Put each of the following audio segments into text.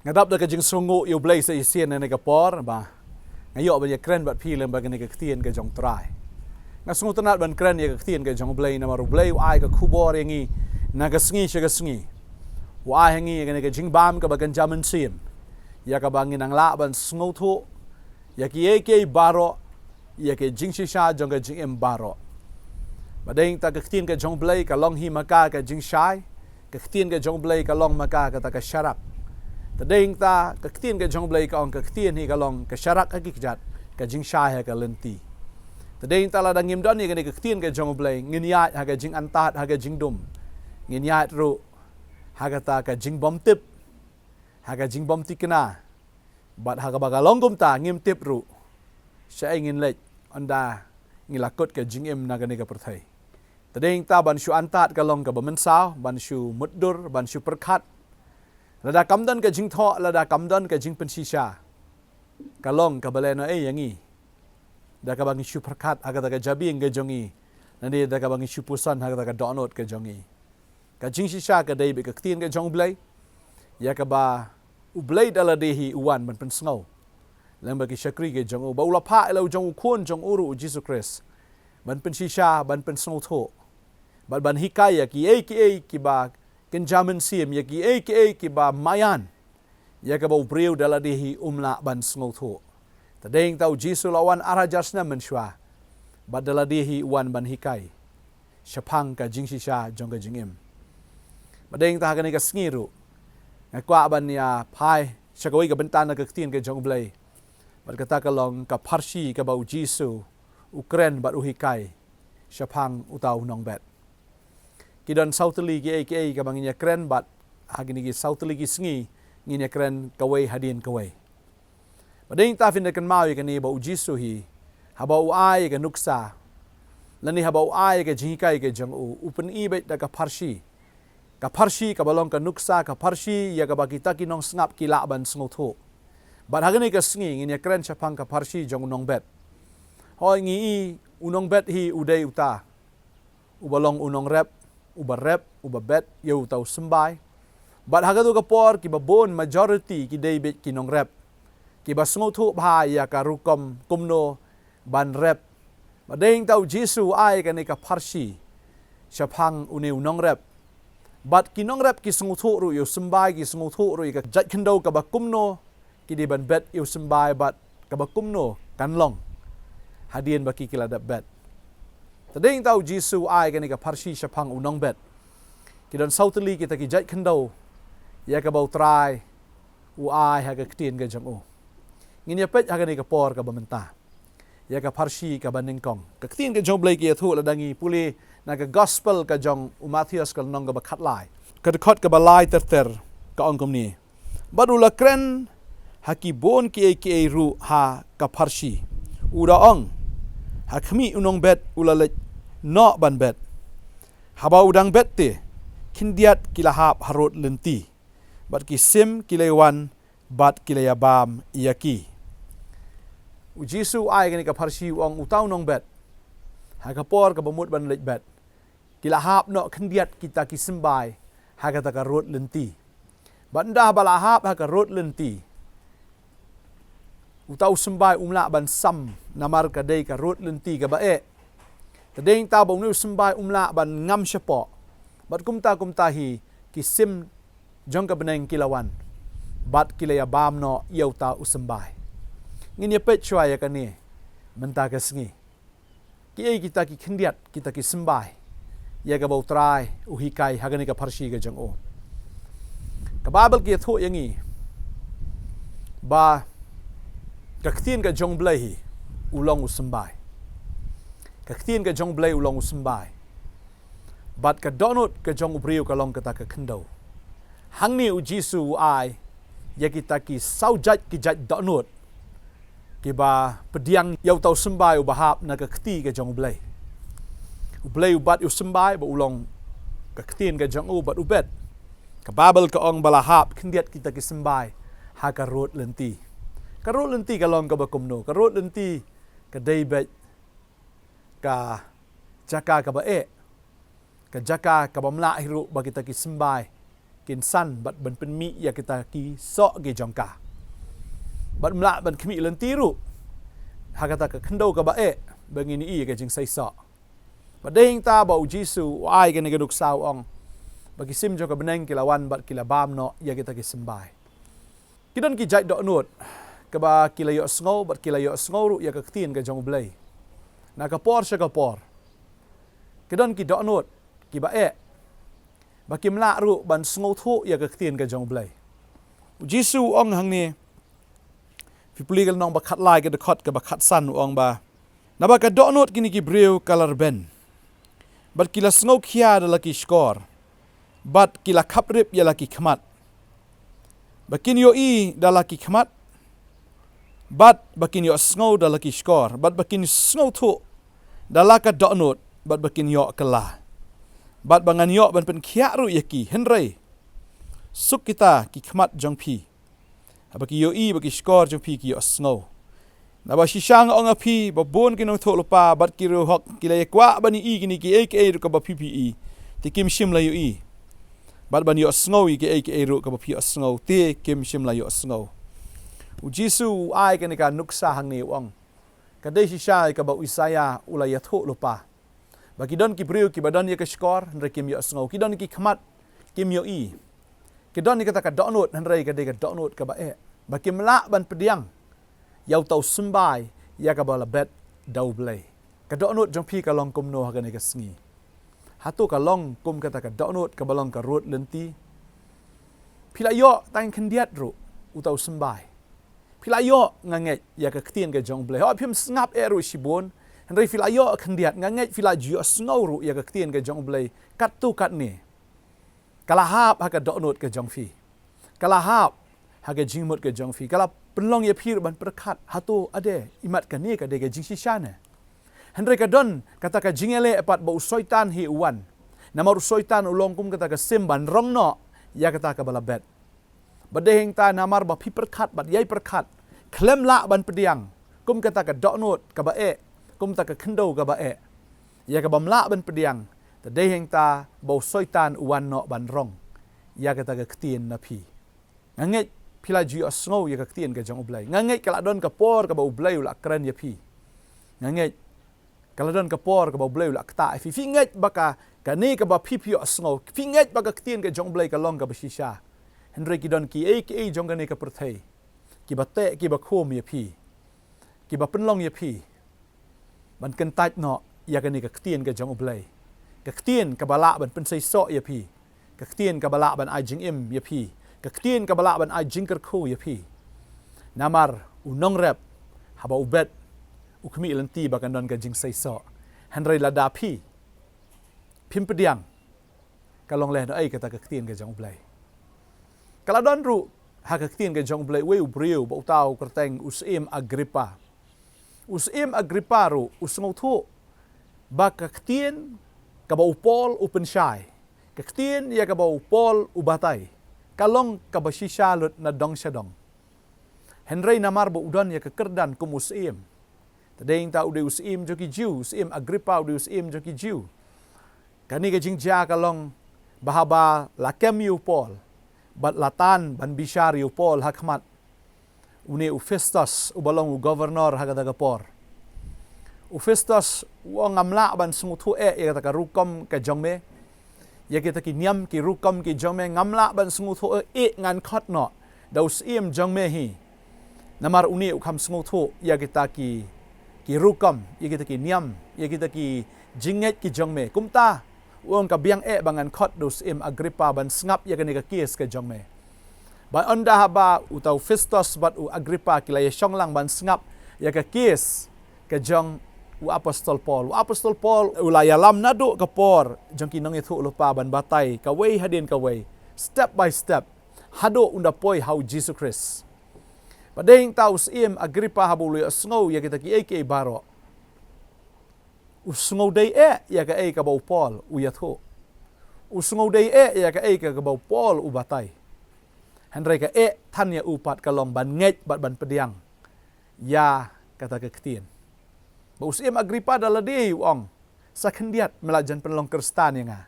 ngadap da ka jing sungu yu blai sa isien ne ka por ba ngayo ba ya kren bat pi lem ba ne ka ktien ka jong trai nga sungu tanat ban kren ya ka ktien ka jong blai na maru blai ai ka khubor yangi na ka sngi cha ka sngi wa hangi ka ne ka jing bam ka ba kan jaman sim ya ka bangin ang la ban sungu thu ya ki ek baro ya ke jing shisha jong ka jing em baro badeng ta ka ktien ka jong blai ka long hi maka ka jing shai ka ktien ka jong blai ka long maka ka ta ka sharap tadeng ta ka ktien ka jong blai ka ong ka ktien hi ka long ka sharak ka kikjat ka jing shai ha ka lenti tadeng ta la dangim don ni ka ktien ka jong blai nginyat ha ka jing antat ha ka jing dum nginyat ru ha ka ta ka jing bom tip ha ka jing bom tikna bat ha ka baga longgum ta ngim tip ru sha ngin lek onda ngilakot ka jing em na ka ni ka perthai tadeng ta ban shu antat ka long ka bamensau ban shu muddur ban shu perkhat lada kamdan ka jing tho lada kamdan ka jing pensisha kalong ka baleno yangi da ka bangi super khat aga da ka jabi nge jongi nani da ka bangi supusan aga da ka donot ka jongi ka jing shisha ka dai be ka ktien ka jong blai ya ka ba u blai dala dehi uwan ban pen sngo lamba ki shakri ke jong ba ula pha elo jong khon jong uru Jesus Christ ban pen shisha ban pen sngo tho ban hikaya ki ba ken jaman sim ya ki ba mayan ya ka ba ubreu dala dehi umla ban sngo tho tadeng tau jisu lawan arajasna menshwa badala dehi wan ban hikai shapang ka jing shisha jong ka jingim badeng ta ka ni ka sngiru ngakwa ban ya phai shakawai ka bentan ka ktien ka jong blai bad kata ka long ka parsi ka ba jisu ukren bat uhikai shapang utau nong bet kidon sauteli ki ka banginya kren bat hagini ki sauteli ki sngi nginya kren kawai hadin kawai badeng ta fin kan mau ka ni ba ujisu hi haba uai ka nuksa lani haba uai ka jingkai ka jang upen i bet da ka parsi ka balong ka nuksa ka parsi ya ka bakita ki nong snap ki la ban snotho bat hagini ka sngi nginya kren chapang ka parsi jong nong bet hoi ngi unong bet hi udai uta ubalong unong rep ubarep ubabet yau tau sembai bat hagatu ka por ki babon majority ki debit ki nong rep ki basngo thu bha ya ka rukom kumno ban rep badeng tau jisu ai ka ni ka parsi shapang uni nong rep bat ki nong rep ki sngo thu ru yo sembai ki sngo thu ru ka jat khendo ka ba kumno ki di ban bet yo sembai bat ka ba kumno kanlong hadien ba ki kilada bet tadeng tau jisu ai ka ni ka parsi shapang unong bet kidon sauteli kita ki jat khendo ya ka bau trai u ai ha ka ktien ka jang o ngin ya pet ha ka ni ka por ka bamenta ya ka parsi ka baningkong ka ktien ka jong blai ki thu la dangi puli na ka gospel ka jong Matthews ka nong ka ba khatlai ka khot ka balai ter ka ongkom ni badula kren haki bon ki ru ha ka parsi ura ong hakmi unong bet ulalek no ban bet haba udang bet te kindiat kilahap harut lenti bat ki sim kilewan bat kileyabam iyaki ujisu ai gani ka parsi ong utau nong bet ha ka por ka bamut ban lek bet kilahap no kindiat kita ki simbai ha ka ta ka rut lenti banda balahap ha ka rut lenti utau sembai umla ban sam namar ka dei ka rut lenti ka bae tadeng ta bong nu sembai umla ban ngam syapo bat kumta hi kisim jong ka beneng kilawan bat kilaya bam no yau ta usembai ngin ye pet chwa ya kani menta ka sngi ki kita ki khindiat kita ki sembai ya ka bau trai uhikai hagani ka parsi ka jong o ka babel ki thu yangi ba ka ktien ka jong blai hi ulong usembai ka ktien ka jong blai ulong usembai bat ka donut ka jong ubriu ka long kata ka khendo hangni u jisu ai ya kita ki saujat ki jat donut ki ba pediang yau tau sembai u bahap na ka kti ka jong blai ubat u sembai ba ulong ka ktien ka jong u bat ubet ka babel ka ong balahap khindiat kita ki sembai ha ka rot lenti ka long ka ba kumno ka rot lenti ka daybet ka jaka ka ba ka jaka ka bamla hiru ba kita ki sembai kin san bat ban pen mi ya kita ki so ge jongka bat mla ban khmi len tiru hakata ka khndo ka ba bangini i ke jing sai so bat ding ta ba jisu ai ke ne geduk sau ong bagi sim jo ka beneng kilawan bat kilabam no ya kita ki sembai kidon ki jai do nut ka ba kilayo sngo bat kilayo sngo ru ya ka tien ka jong blai na ka por sha ka por kidon ki do nut ki ba ba kim la ru ban sngo thu ya ka tien ka jong blai jisu ong hang ni fi puligal nong ba khat lai ka de khot ka ba khat san ong ba na ba ka do nut kini ki breu color ben bat kila sngo khia da laki skor bat kila khaprip ya laki khmat bakin yo i da laki khmat bat bakin yo sngo da laki skor bat bakin sngo thu da laka do nut bat bakin yo kala bat bangan yo ban pen khia ru yaki henrei suk kita ki khmat jong phi abaki yo i baki skor jong phi ki yo sngo na ba shishang ong phi ba bon ki nong tho pa bat ki ru hok ki le kwa bani i kini ki ek ru ka ba phi ti kim shim la yo i bat ban yo sngo i ki ek ru ka ba phi sngo ti kim shim la yo sngo u jisu ai ke ne ka nuksa hang ni ong ka de shisha ka ba Isaya ulaya tho pa bagi don ki priu ki badan ye ka skor ndre kim yo sngo ki don ki khmat kim yo i ki don ni kata ka donut ndre ka de ka donut ka ba ba kim la ban pediang yau tau sembai ya ka ba la bet dau blai ka donut jong pi ka long kum no ha ka ne ka sngi hatu ka long kum kata ka donut ka balong ka rut lenti pila yo tang khendiat ru u tau sembai pila yo nganget ya ka ktien ka jong blai ho phim snap eru shibon Henry fila yo khendiat nganget fila jio snowru ya ka ktien ka jong blai kat tu kat ni kalahap ha ka donut ka jong fi kalahap ha ka jingmut ka jong fi kala penlong ya phir ban perkhat hatu ade imat ka ni ka de ka jing sishana Henry ka don kata ka jingele epat bau soitan hi uwan namar soitan ulong kum kata ka simban rong no ya kata ka balabet badehing ta namar ba phi perkhat bat yai perkhat klem la ban pediang kum kata ka donut ka ba kum ta ka khndo ka ba ya ka bamla ban pediang ta dehing ta bau soitan uwan no ban rong ya kata ka ktien na phi nganget phila ji asngo ya ka ktien ka jong ublai nganget kala don ka por ka bau blai la kran ya phi nganget kala don ka por ka bau blai la kta fi nget baka ka ni ka ba phi phi asngo fi nget baka ktien ka jong blai ka long ka ba shisha Henry ki don ki jong ka ni ka perthei ki ba te ki ba khom ya phi ki ba penlong ya phi ban kan tat no ya ka ni ka ktien ka jong ublai ka ktien ka bala ban pen sai so ya phi ka ktien ka bala ban ai jing im ya phi ka ktien ka bala ban ai jing ker khu ya phi namar unong rep haba ubet ukmi lenti ba kan don ka jing sai so Henry la da phi phim pediang ka long le no ai ka ta ka ktien ka jong ublai kala don ru ha ka ktien ka jong ublai we ubriu ba utau kerteng usim Agripa ru usngau thu ba ka ktien ka ba upol upen shai ka ktien ya ka ba upol ubatai kalong ka ba shisha lut na dong shadong Henry namar ba udon ya ka kerdan kum usim tadeng ta ude usim joki jiu usim Agripa ude usim joki jiu kani ka jingja kalong bahaba lakem yu pol bat latan ban bishar yu pol hakmat uni Festus ubalong governor hagada kapor Festus wa ngamla ban sunguthu ya kata ka rukom ka jongme ya kita ki niam ki rukom ki jongme ngamla ban sunguthu ngan khot no daus im jongme hi namar uni ukham sunguthu ya kita ki rukom ya kita ki niam ya kita ki jinget ki jongme kumta wong ka biang bangan khot daus im Agripa ban ngap ya ka kies ka jongme ba onda haba utau Festus bat u Agripa kilaya shonglang ban ngap ya ka kies ka jong u apostol Paul ulaya lam nado ka por jong kinong ithu lupa ban batai ka way hadin ka way step by step hado unda poi how Jesus Christ padeng taus im Agripa habulu asngau ya kita ki ek baro usngau dei ya ka ka bau Paul u yathu usngau dei ya ka ka bau Paul u batai Henry ka than ya upat kalong ban nget bat ban pediang ya kata ka ktien ba usim Agripa dala di uang sa khendiat melajan penlong Kristen ya nga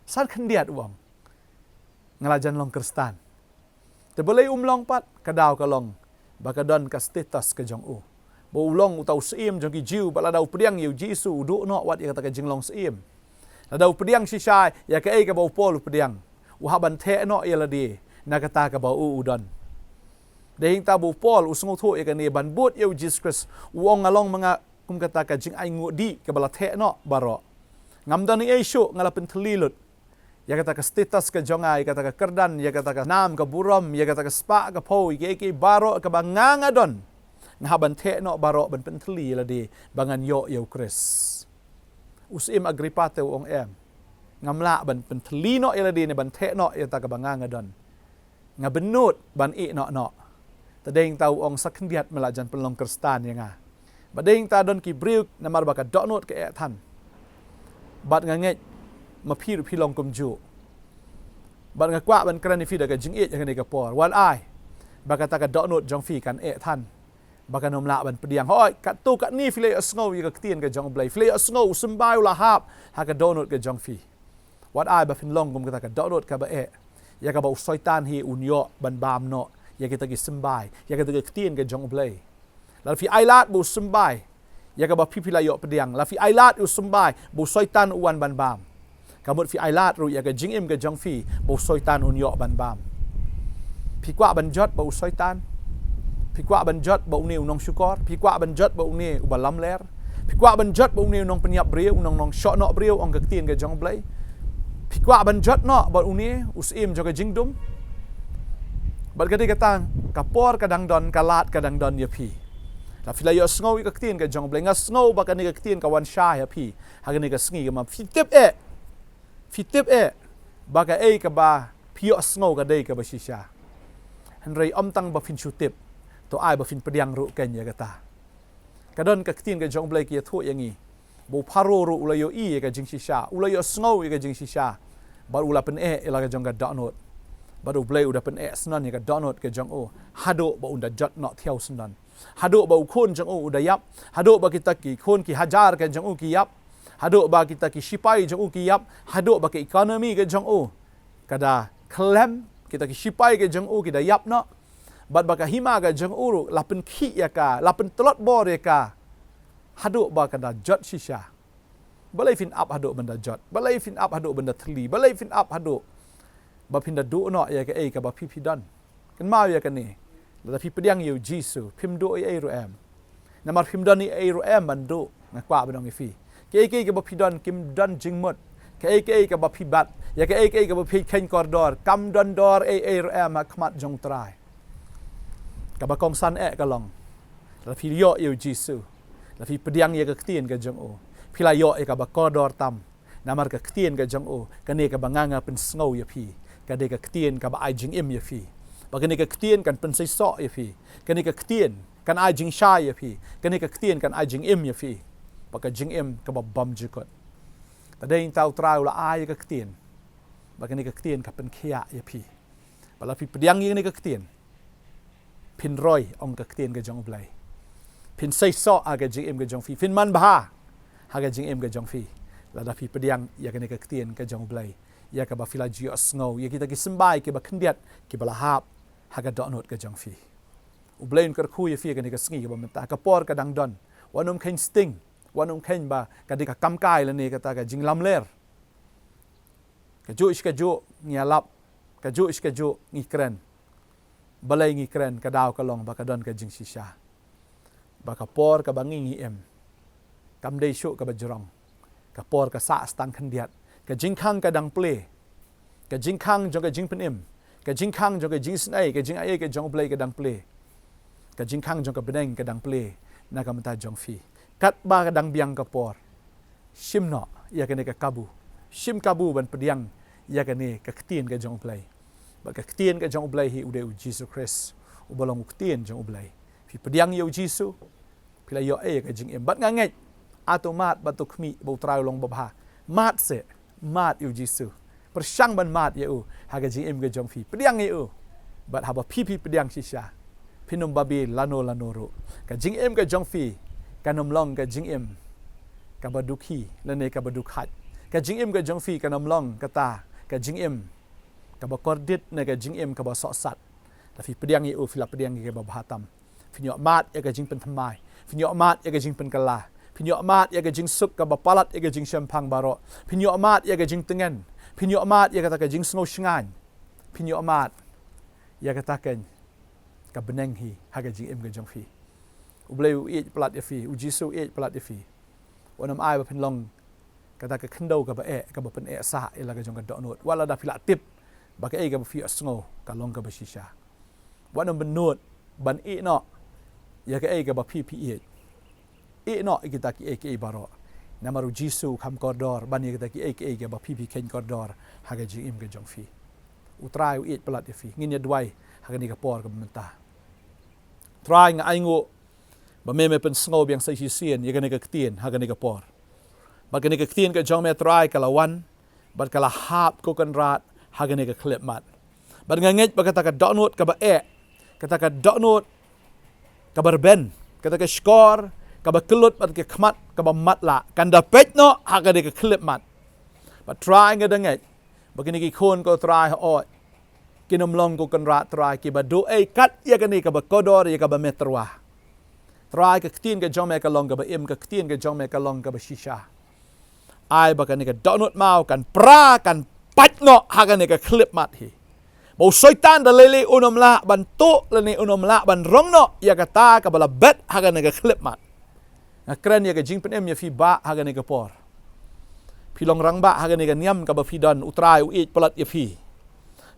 sa khendiat uang ngelajan long Kristan. Te boleh long pat kadau ka long bakadon ka status ka jong u. Bo ulong utau seim jong ki jiu bala dau pediang yu Jisu du no wat ya kata ka jing long seim. La dau pediang si shai ya ka ei ka bau pol pediang. U haban the no ya la di na kata ka bau udon. Dehing ta bau pol usung thu ya ka ni ban but yu Jesus Christ uong along mga kum kata ka jing ai ngudi ka bala the no baro. Ngam dan ni ei shu ngalapen telilut. Ya kata ka status ka jongai, kata ka kerdan, ya kata ka nam ka buram, ya kata ka spa ka poi, ke baro ka banganga don. Ngaban the no baro ban penteli la di bangan yo Kris. Usim Agripa te ong em. Ngamla ban penteli no la di ne ban the no ya ta ka banganga don. Ngabenut ban i no. Tadeng tau ong sakendiat melajan pelong Kristan ya nga. Badeng ta don ki briuk namar baka donot ke tan. Bat nganget ma phiru philong kum ju ban nga kwa ban kran fi da ka jing e yang ne ka por wan ai ba ka ta ka do not jong fi kan e than ba ka nom la ban pediang hoi ka tu ka ni file asngo yi ka tien ka jong blai file asngo sumbai la hap ha ka do not ka jong fi wan ai ba fin long kum ka ta ka do not ka ba e ya ka ba soitan hi unyo ban bam no ya kita ki sumbai ya ka ta ka tien ka jong blai la fi ai lat bu sumbai ya ka ba pipila yo pediang la fi ai lat u sumbai bu soitan uan ban bam kamut fi ailat ru ya ka jing im ka jong fi bo soitan un yo ban bam pi kwa ban jot bo soitan pi kwa ban jot bo ni unong syukor pi kwa ban jot bo ni ubalam ler pi kwa ban jot bo ni unong penyap brio unong shot no brio ong ka tien ka jong blai pi kwa ban jot no bo uni usim jo ka jing dum bal ka di katang kapor kadang don kalat kadang don ya pi la fi la yo sngo ka tien ka jong blai nga sngo ba ka ni ka tien ka wan sha ya pi ha ka ni ka sngi ka ma fi tip Fitip baga ka ba pio sngo ka dei ka ba shisha. Henry tang ba fin chutip to ai ba fin pediang ru ken ya kata. Kadon ka tin ka jong blai ki thu yangi. Bo pharo ru ulayo i ka jing shisha, ulayo sngo ka jing shisha. Ba ula pen ila ka jong ka donot. Ba du blai uda pen snan ya ka donot ka jong o. Hado ba unda jot not thiau snan. Hado ba ukun jong o uda yap. Hado ba kita ki khun ki hajar ka jong o ki yap. Haduk ba kita ki shipai jong u ki yap, haduk ba ke ekonomi ke jong u. Kada klem kita ki shipai ke jong u ki da yap no. Bat ba ka hima ke jong u lapen ki ya ka, lapen telot bor ya ka. Haduk ba kada jot shisha. Balai fin up haduk benda jot, balai fin up haduk benda teli, balai fin up haduk. Ba pinda du no ya ka ka ba pipi don. Kan mau ya ka ni. La pi pediang yu Jisu, pim do ru em. Namar pim don ni ru em bandu ngakwa benong ifi. Ke ka ba pidon kim don jingmot ke ka ba pibat ya ke ka ba pi ken koridor kam don dor ram khmat jong trai ka ba kong san ka long la pi yo yu Jisu la pi pediang ya ka tien ka jong o pi la yo ka ba koridor tam namar ka tien ka jong o ka ne ka ba nganga pen sngo ya pi ka de ka tien ka ba ai jing im ya pi ba ka ne ka tien kan pen sai so ya pi ka ne ka tien kan ai jing sha ya pi ka ne ka tien kan ai jing im ya pi baka jing im ka bam jikot tadeng tau trau la ai ka ktien baka ni ka ktien ka pen khia ya pi bala pi pediang ni ka ktien pin roi ong ka ktien ka jong blai pin sai so aga jing im ka jong fi pin man ba ha ga jing im ka jong fi la da pi pediang ya ka ni ka ktien ka jong blai ya ka ba fila ji osngo ya kita ki sembai ki ba khendiat ki bala hap ha ga donot ka jong fi u blain ka khu ya fi ka ni ka sngi ka ba menta ka por ka dang don wanum khen sting wanum khen ba kadika kamkai la ni kata ka jinglam ler ka ju ngialap ka ju ngi kren balai ngi kren ka daw ka long ba ka don ka jing shisha ba ka por ka bangi ngi em kam dei shu ka ba jrong ka por ka sa stang khandiat ka jing khang ka dang ple ka jing khang jong ka jing pen em ka jing khang jong ka jing snai ka jing ai ka jong ple ka dang ple ka jing khang jong ka beneng ka dang ple na ka mata jong fi kat ba kadang biang kapor shim no ya kene ka kabu shim kabu ban pediang ya kene ka ktien ka jong play ba ka ktien ka jong play hi ude u Jesus Christ u bolong ktien jong play fi pediang yu Jisu pila yo ka jing em bat nganget automat batu khmi bo trai long ba mat se mat yu Jisu persang ban mat ya u ha ka jing em ka jong fi pediang yu bat ha ba pi pediang shisha pinum babi lano ro ka jing em ka jong fi kanom long ka jing im ka badukhi lane ka badukhat ka jing im ka jong fi kanom long kata ka jing im ka ba kordit na ka jing em ka ba so sat la fi pediang i u fi la pediang ke ba bahatam fi nyo mat ya ka jing pen thamai fi nyo mat ya ka jing pen kala fi nyo mat ya ka jing suk ka ba palat ya ka jing shampang baro fi nyo mat ya ka jing tengen fi nyo mat ya ka jing sngo shngan fi nyo mat ya ka taken ka beneng hi ha ka jing em ka jong fi u bleu e plat ya fi u jisu e plat ya fi onam ai ba pen long kata ka kendo ka ba e ka ba pen e sa e la ka jong ka do not wala da pila tip ba ka e ka ba fi sngo ka long ka ba shisha wanam benut ban e no ya ka e ka ba pi e no kita ki e ke baro namaru jisu kham kordor ban ya kita ki e ke ba pi ken kordor ha ka jing im ka jong fi utrai u e plat ya fi ngin ya dwai ha ka ni ka por ka mentah try nga aingo ba me pen sngo biang sai sien ya ka ni ka ktien ha ka ni ka por ba ka ni ka ktien ka jong me try ka lawan ba ka la hap ko kan rat ha ka ni ka klip mat ba nga nget ba kata ka donut ka ba e kata ka donut ka barben kata ka skor ka ba kelut ba ka khmat ka ba mat la kan da pet no ha ka ni ka klip mat ba try nga danget ba ka ni ki khon ko try ho kinom long ko kan rat try ki ba do e kat ya ka ni ka ba kodor ya ka ba metrwa try ka ktien ka jong me ka long ka ba im ka ktien ka jong me ka long ka ba shisha ai ba ka ni ka donut mau kan pra kan pat no ha ka ni ka klip mat hi bau syaitan da lele unom la ban tu le ni unom la ban rong no ya kata ka bala bet ha ka ni ka klip mat na kren ya ka jing pen em ya fi ba ha ka ni ka por fi long rang ba ha ka ni ka niam ka ba fi don utrai u it palat ya fi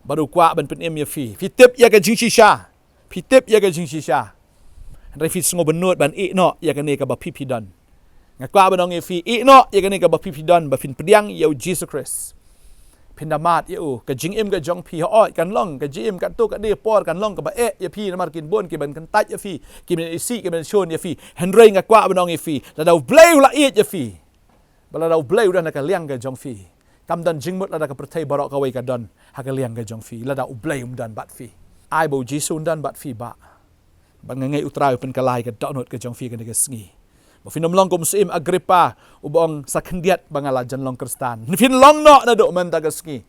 baru kwa ban pen em ya fi tip ya ka jing shisha fi tip ya ka jing shisha rai fi sngo benut ban e no ya ka ni ka ba pi don ngakwa ban ong ya fi e no ya ka ni ka ba pi don ba fin pediang ya Jesus Christ pindamat ya ka jing im ka jong pi ho kan long ka jim kan tu ka de por kan long ka ba e ya pi na mar kin bon ki ban kan tat ya fi ki men isi ki men shon ya fi henry nga kwa banong ya fi la dau bleu la e ya fi bala dau bleu dan ka liang ka jong fi kam dan jing mut la da ka pertai barok ka wei ka don ha ka liang ka jong fi la dau bleu dan bat fi ai bo jisun dan bat fi ba ban ngai utrai pen ka lai ka donut ka jong fi ka ni ka sngi ba finom long kum sim Agrippa ubong sakendiat bangala jan long Kristan ni fin long no na do man tagasngi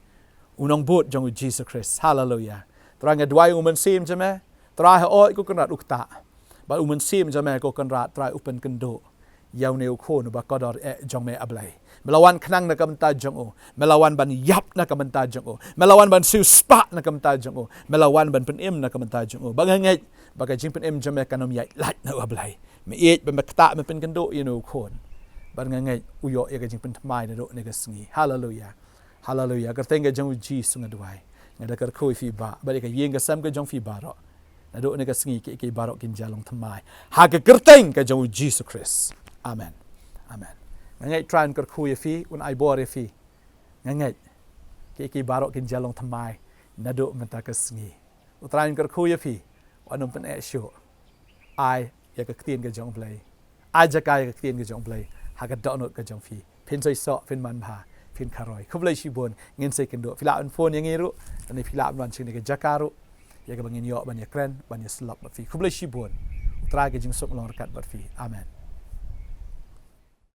unong bot jong Jesus Christ hallelujah trang adwai umen sim jame tra ha oi ko kan rat ukta ba umen sim jame ko kan rat tra upen kendo yaw neu khon ba kodor e jong me ablai melawan khnang na kamta jong o melawan ban yap na kamta jong o melawan ban siu spa na kamta jong o melawan ban pen im na kamta jong o bangangai baga jing pen im jame kanom yai lat na ablai me et ba makta me pen kendo you khon ban ngai uyo ya ka jing pen thmai na do ne ka sngi hallelujah hallelujah ka tenga jong ji sunga duai ngada kar khoi fi ba ba ka yeng ka sam ka jong fi ba ro na do ne ka sngi ke ba ro kin jalong thmai ha ka kerteng ka jong Jesus Christ amen amen ngai try kar khoi fi un ai bor fi ngai ke ba ro kin jalong thmai na do man ta ka sngi utrai kar khoi fi anum pen e sho ai ya ka ktien ka jong play ai ja ka ya ka ktien ka jong play ha ka donut ka jong fi pin soi so pin man bha pin kharoi khublai shi bon ngin se ken do fila an phone yang ngiru ani fila an chin ka jakaru ya ka bangin yo ban ya kren ban ya slap ba fi khublai shi bon tra ka jing sok long kat ba fi amen